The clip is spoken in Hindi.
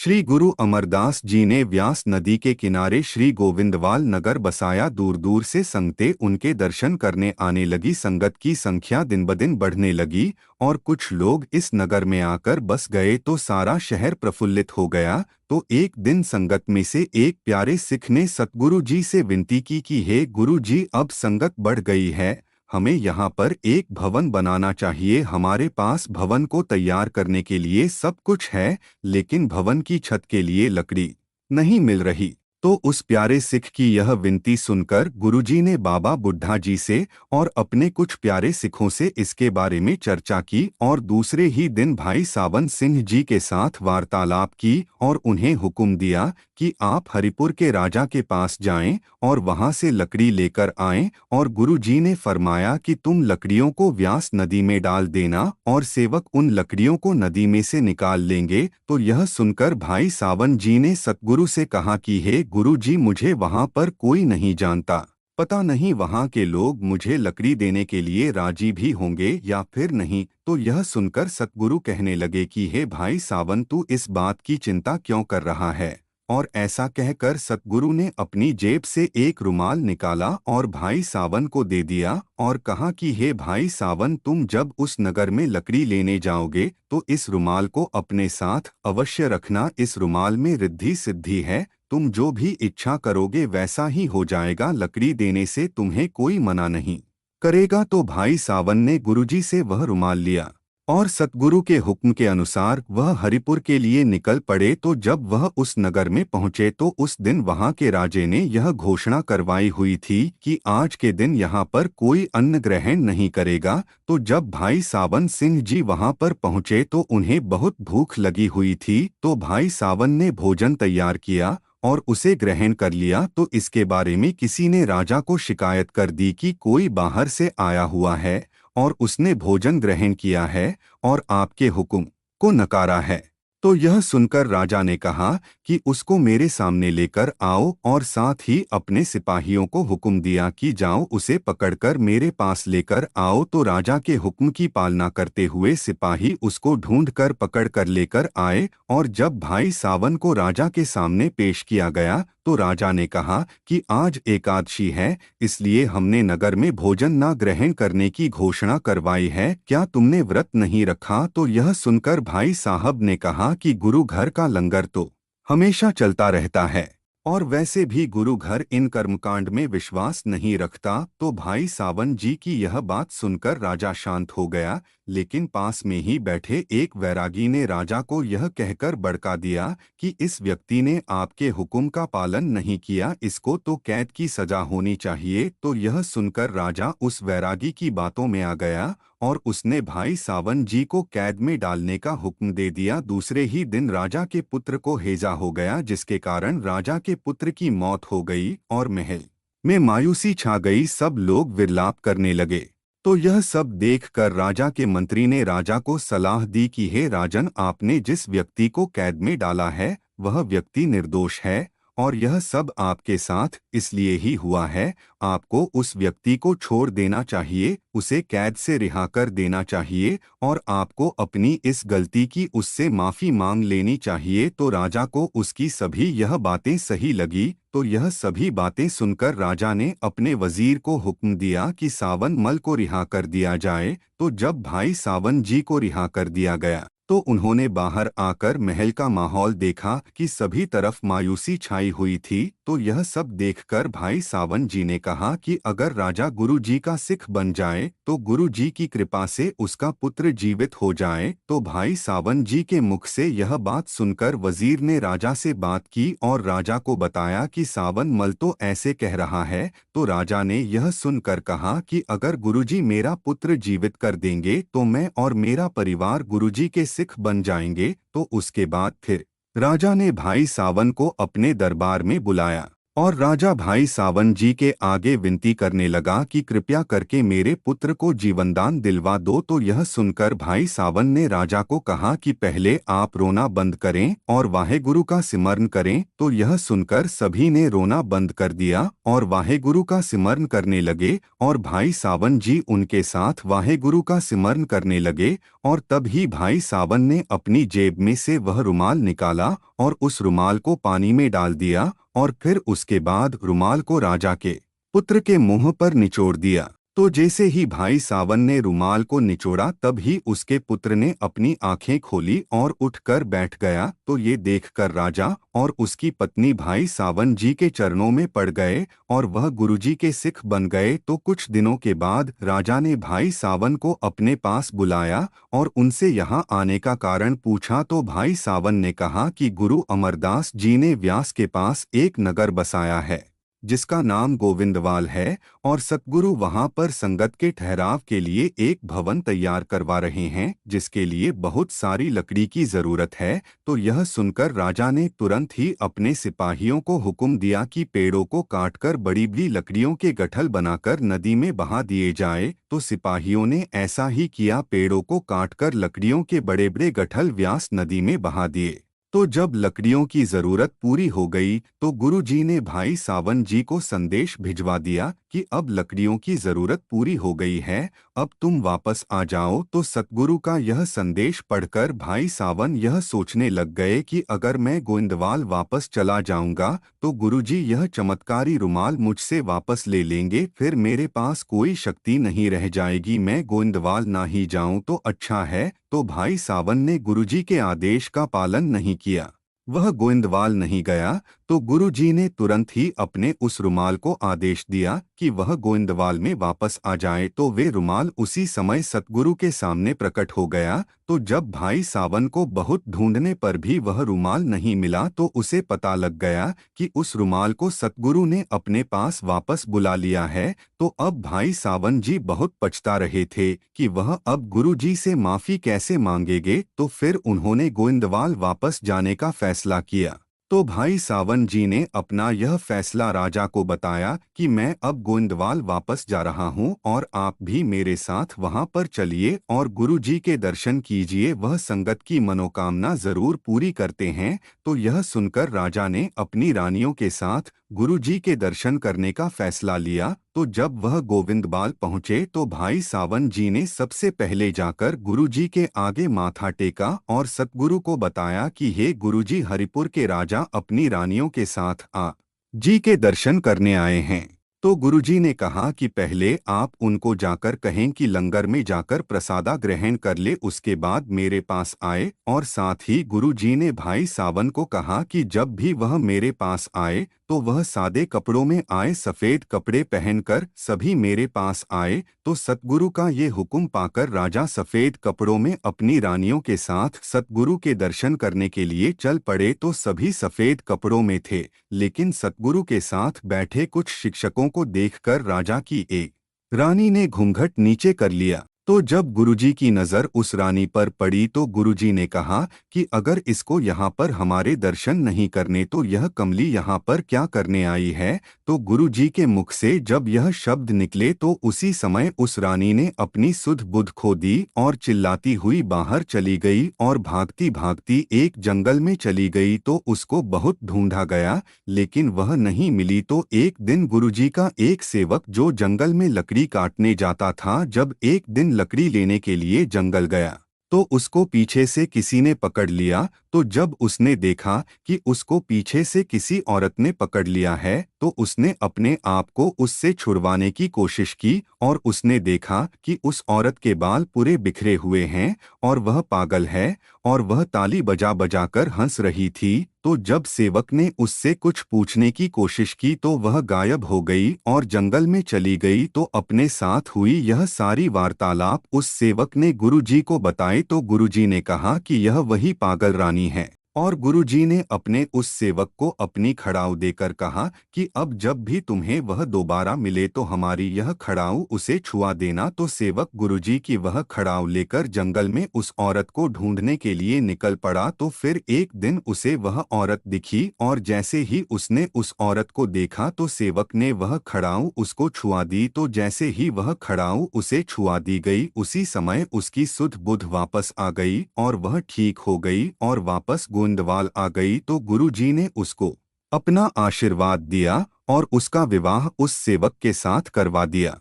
श्री गुरु अमरदास जी ने व्यास नदी के किनारे श्री गोविंदवाल नगर बसाया। दूर दूर से संगतें उनके दर्शन करने आने लगी। संगत की संख्या दिन ब दिन बढ़ने लगी और कुछ लोग इस नगर में आकर बस गए तो सारा शहर प्रफुल्लित हो गया। तो एक दिन संगत में से एक प्यारे सिख ने सतगुरु जी से विनती की कि हे गुरु जी, अब संगत बढ़ गई है, हमें यहाँ पर एक भवन बनाना चाहिए। हमारे पास भवन को तैयार करने के लिए सब कुछ है, लेकिन भवन की छत के लिए लकड़ी नहीं मिल रही। तो उस प्यारे सिख की यह विनती सुनकर गुरुजी ने बाबा बुड्ढा जी से और अपने कुछ प्यारे सिखों से इसके बारे में चर्चा की और दूसरे ही दिन भाई सावन सिंह जी के साथ वार्तालाप की और उन्हें हुक्म दिया कि आप हरिपुर के राजा के पास जाएं और वहां से लकड़ी लेकर आएं। और गुरुजी ने फरमाया कि तुम लकड़ियों को व्यास नदी में डाल देना और सेवक उन लकड़ियों को नदी में से निकाल लेंगे। तो यह सुनकर भाई सावन जी ने सतगुरु से कहा कि हे गुरु जी, मुझे वहां पर कोई नहीं जानता, पता नहीं वहां के लोग मुझे लकड़ी देने के लिए राजी भी होंगे या फिर नहीं। तो यह सुनकर सतगुरु कहने लगे कि हे भाई सावन, तू इस बात की चिंता क्यों कर रहा है। और ऐसा कहकर सतगुरु ने अपनी जेब से एक रुमाल निकाला और भाई सावन को दे दिया और कहा कि हे भाई सावन, तुम जब उस नगर में लकड़ी लेने जाओगे तो इस रुमाल को अपने साथ अवश्य रखना। इस रुमाल में रिद्धि सिद्धि है, तुम जो भी इच्छा करोगे वैसा ही हो जाएगा। लकड़ी देने से तुम्हें कोई मना नहीं करेगा। तो भाई सावन ने गुरुजी से वह रुमाल लिया और सतगुरु के हुक्म के अनुसार वह हरिपुर के लिए निकल पड़े। तो जब वह उस नगर में पहुंचे तो उस दिन वहां के राजे ने यह घोषणा करवाई हुई थी कि आज के दिन यहाँ पर कोई अन्न ग्रहण नहीं करेगा। तो जब भाई सावन सिंह जी वहां पर पहुंचे तो उन्हें बहुत भूख लगी हुई थी। तो भाई सावन ने भोजन तैयार किया और उसे ग्रहण कर लिया। तो इसके बारे में किसी ने राजा को शिकायत कर दी कि कोई बाहर से आया हुआ है और उसने भोजन ग्रहण किया है और आपके हुक्म को नकारा है। तो यह सुनकर राजा ने कहा कि उसको मेरे सामने लेकर आओ और साथ ही अपने सिपाहियों को हुक्म दिया कि जाओ उसे पकड़कर मेरे पास लेकर आओ। तो राजा के हुक्म की पालना करते हुए सिपाही उसको ढूंढकर पकड़ कर लेकर आए और जब भाई सावन को राजा के सामने पेश किया गया तो राजा ने कहा कि आज एकादशी है, इसलिए हमने नगर में भोजन न ग्रहण करने की घोषणा करवाई है, क्या तुमने व्रत नहीं रखा। तो यह सुनकर भाई साहब ने कहा कि गुरु घर का लंगर तो हमेशा चलता रहता है और वैसे भी गुरु घर इन कर्मकांड में विश्वास नहीं रखता। तो भाई सावन जी की यह बात सुनकर राजा शांत हो गया, लेकिन पास में ही बैठे एक वैरागी ने राजा को यह कहकर भड़का दिया कि इस व्यक्ति ने आपके हुक्म का पालन नहीं किया, इसको तो कैद की सजा होनी चाहिए। तो यह सुनकर राजा उस वैरागी की बातों में आ गया और उसने भाई सावन जी को कैद में डालने का हुक्म दे दिया। दूसरे ही दिन राजा के पुत्र को हैजा हो गया, जिसके कारण राजा के पुत्र की मौत हो गई और महल में मायूसी छा गई। सब लोग विलाप करने लगे। तो यह सब देखकर राजा के मंत्री ने राजा को सलाह दी कि हे राजन, आपने जिस व्यक्ति को कैद में डाला है वह व्यक्ति निर्दोष है और यह सब आपके साथ इसलिए ही हुआ है। आपको उस व्यक्ति को छोड़ देना चाहिए, उसे कैद से रिहा कर देना चाहिए और आपको अपनी इस गलती की उससे माफी मांग लेनी चाहिए। तो राजा को उसकी सभी यह बातें सही लगी। तो यह सभी बातें सुनकर राजा ने अपने वजीर को हुक्म दिया कि सावन मल को रिहा कर दिया जाए। तो जब भाई सावन जी को रिहा कर दिया गया तो उन्होंने बाहर आकर महल का माहौल देखा कि सभी तरफ मायूसी छाई हुई थी। तो यह सब देखकर भाई सावन जी ने कहा कि अगर राजा गुरु जी का सिख बन जाए तो गुरु जी की कृपा से उसका पुत्र जीवित हो जाए। तो भाई सावन जी के मुख से यह बात सुनकर वजीर ने राजा से बात की और राजा को बताया कि सावन मल तो ऐसे कह रहा है। तो राजा ने यह सुनकर कहा कि अगर गुरुजी मेरा पुत्र जीवित कर देंगे तो मैं और मेरा परिवार गुरुजी के सिख बन जाएंगे। तो उसके बाद फिर राजा ने भाई सावन को अपने दरबार में बुलाया और राजा भाई सावन जी के आगे विनती करने लगा कि कृपया करके मेरे पुत्र को जीवनदान दिलवा दो। तो यह सुनकर भाई सावन ने राजा को कहा कि पहले आप रोना बंद करें और वाहेगुरु का सिमरन करें। तो यह सुनकर सभी ने रोना बंद कर दिया और वाहेगुरु का सिमरन करने लगे और भाई सावन जी उनके साथ वाहेगुरु का सिमरन करने लगे। और तब ही भाई सावन ने अपनी जेब में से वह रुमाल निकाला और उस रुमाल को पानी में डाल दिया और फिर उसके बाद रुमाल को राजा के पुत्र के मुंह पर निचोड़ दिया। तो जैसे ही भाई सावन ने रुमाल को निचोड़ा तब ही उसके पुत्र ने अपनी आंखें खोली और उठकर बैठ गया। तो ये देखकर राजा और उसकी पत्नी भाई सावन जी के चरणों में पड़ गए और वह गुरुजी के सिख बन गए। तो कुछ दिनों के बाद राजा ने भाई सावन को अपने पास बुलाया और उनसे यहाँ आने का कारण पूछा। तो भाई सावन ने कहा कि गुरु अमरदास जी ने व्यास के पास एक नगर बसाया है जिसका नाम गोविंदवाल है और सतगुरु वहां पर संगत के ठहराव के लिए एक भवन तैयार करवा रहे हैं जिसके लिए बहुत सारी लकड़ी की जरूरत है। तो यह सुनकर राजा ने तुरंत ही अपने सिपाहियों को हुक्म दिया कि पेड़ों को काटकर बड़ी बड़ी लकड़ियों के गठल बनाकर नदी में बहा दिए जाए। तो सिपाहियों ने ऐसा ही किया, पेड़ों को काटकर लकड़ियों के बड़े बड़े गठल व्यास नदी में बहा दिए। तो जब लकड़ियों की जरूरत पूरी हो गई तो गुरुजी ने भाई सावन जी को संदेश भिजवा दिया कि अब लकड़ियों की जरूरत पूरी हो गई है, अब तुम वापस आ जाओ। तो सतगुरु का यह संदेश पढ़कर भाई सावन यह सोचने लग गए कि अगर मैं गोविंदवाल वापस चला जाऊंगा तो गुरुजी यह चमत्कारी रुमाल मुझसे वापस ले लेंगे, फिर मेरे पास कोई शक्ति नहीं रह जाएगी, मैं गोविंदवाल ना ही जाऊं तो अच्छा है। तो भाई सावन ने गुरुजी के आदेश का पालन नहीं किया, वह गोविंदवाल नहीं गया। तो गुरुजी ने तुरंत ही अपने उस रुमाल को आदेश दिया कि वह गोविंदवाल में वापस आ जाए। तो वे रुमाल उसी समय सतगुरु के सामने प्रकट हो गया। तो जब भाई सावन को बहुत ढूंढने पर भी वह रुमाल नहीं मिला तो उसे पता लग गया कि उस रुमाल को सतगुरु ने अपने पास वापस बुला लिया है। तो अब भाई सावन जी बहुत पछता रहे थे कि वह अब गुरुजी से माफी कैसे मांगेंगे। तो फिर उन्होंने गोविंदवाल वापस जाने का फैसला किया। तो भाई सावन जी ने अपना यह फैसला राजा को बताया कि मैं अब गोविंदवाल वापस जा रहा हूं और आप भी मेरे साथ वहां पर चलिए और गुरुजी के दर्शन कीजिए, वह संगत की मनोकामना जरूर पूरी करते हैं। तो यह सुनकर राजा ने अपनी रानियों के साथ गुरुजी के दर्शन करने का फैसला लिया। तो जब वह गोविंदवाल पहुंचे तो भाई सावन जी ने सबसे पहले जाकर गुरुजी के आगे माथा टेका और सतगुरु को बताया कि हे गुरुजी, हरिपुर के राजा अपनी रानियों के साथ आ जी के दर्शन करने आए हैं। तो गुरुजी ने कहा कि पहले आप उनको जाकर कहें कि लंगर में जाकर प्रसादा ग्रहण कर ले, उसके बाद मेरे पास आए। और साथ ही गुरुजी ने भाई सावन को कहा कि जब भी वह मेरे पास आए तो वह सादे कपड़ों में आए, सफेद कपड़े पहनकर सभी मेरे पास आए। तो सतगुरु का ये हुक्म पाकर राजा सफेद कपड़ों में अपनी रानियों के साथ सतगुरु के दर्शन करने के लिए चल पड़े। तो सभी सफेद कपड़ों में थे, लेकिन सतगुरु के साथ बैठे कुछ शिक्षकों को देखकर राजा की एक रानी ने घूंघट नीचे कर लिया। तो जब गुरुजी की नज़र उस रानी पर पड़ी तो गुरुजी ने कहा कि अगर इसको यहाँ पर हमारे दर्शन नहीं करने तो यह कमली यहाँ पर क्या करने आई है। तो गुरुजी के मुख से जब यह शब्द निकले तो उसी समय उस रानी ने अपनी सुध बुध खो दी और चिल्लाती हुई बाहर चली गई और भागती भागती एक जंगल में चली गई। तो उसको बहुत ढूंढा गया लेकिन वह नहीं मिली। तो एक दिन गुरुजी का एक सेवक जो जंगल में लकड़ी काटने जाता था, जब एक दिन लकड़ी लेने के लिए जंगल गया तो उसको पीछे से किसी ने पकड़ लिया। तो जब उसने देखा कि उसको पीछे से किसी औरत ने पकड़ लिया है तो उसने अपने आप को उससे छुड़वाने की कोशिश की और उसने देखा कि उस औरत के बाल पूरे बिखरे हुए हैं और वह पागल है और वह ताली बजा बजाकर हंस रही थी। तो जब सेवक ने उससे कुछ पूछने की कोशिश की तो वह गायब हो गई और जंगल में चली गई। तो अपने साथ हुई यह सारी वार्तालाप उस सेवक ने गुरुजी को बताई। तो गुरुजी ने कहा कि यह वही पागल रानी है और गुरुजी ने अपने उस सेवक को अपनी खड़ाऊ देकर कहा कि अब जब भी तुम्हें वह दोबारा मिले तो हमारी यह खड़ाऊ उसे छुआ देना। तो सेवक गुरुजी की वह खड़ाऊ लेकर जंगल में उस औरत को ढूंढने के लिए निकल पड़ा। तो फिर एक दिन उसे वह औरत दिखी और जैसे ही उसने उस औरत को देखा तो सेवक ने वह खड़ाऊ उसको छुआ दी। तो जैसे ही वह खड़ाऊ उसे छुआ दी गई उसी समय उसकी सुध बुध वापस आ गई और वह ठीक हो गई और वापस गोंदवाल आ गई। तो गुरुजी ने उसको अपना आशीर्वाद दिया और उसका विवाह उस सेवक के साथ करवा दिया।